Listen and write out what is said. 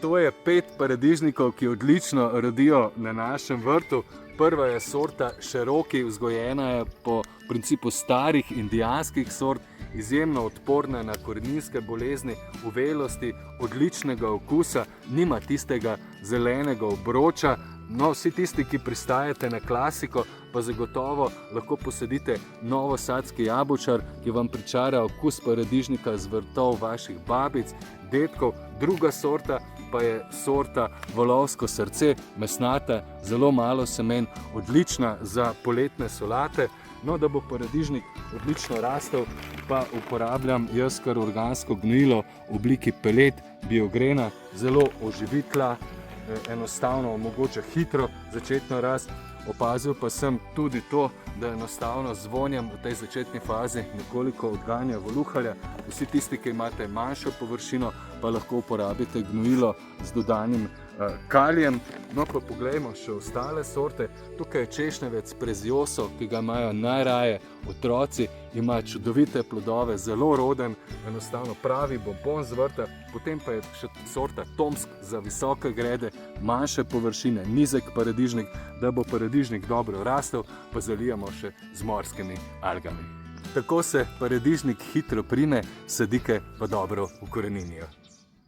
To je 5 paradižnikov, ki odlično rodijo na našem vrtu. Prva je sorta Cherokee, vzgojena je po principu starih indijanskih sort, izjemno odporna na koreninske bolezni, uvelosti, odličnega okusa, nima tistega zelenega obroča. No, vsi tisti, ki pristajate na klasiko, pa zagotovo lahko posadite novosadski jabolčar, ki vam pričara okus paradižnika z vrtov vaših babic, dedkov. Druga sorta pa je sorta Volovsko srce, mesnata, zelo malo semen, odlična za poletne solate. No, da bo paradižnik odlično rastel, pa uporabljam jaz kar organsko gnojilo v obliki pelet, biogrena, zelo oživi tla, enostavno omogoča hitro začetno rast. Opazil pa sem tudi to, da enostavno z vonjem v tej začetni fazi nekoliko odganja voluharja. Vsi tisti, ki imate manjšo površino, pa lahko uporabite gnojilo z dodanim kalijem. No, pa poglejmo še ostale sorte. Tukaj je češnjevec prezioso, ki ga imajo najraje otroci, ima čudovite plodove, zelo roden, enostavno pravi bonbon z vrta. Potem pa je še sorta Tomsk za visoke grede, manjše površine, nizek paradižnik. Da bo paradižnik dobro rastel, pa zalijamo še z morskimi algami. Tako se paradižnik hitro prime, sadike pa dobro ukoreninijo.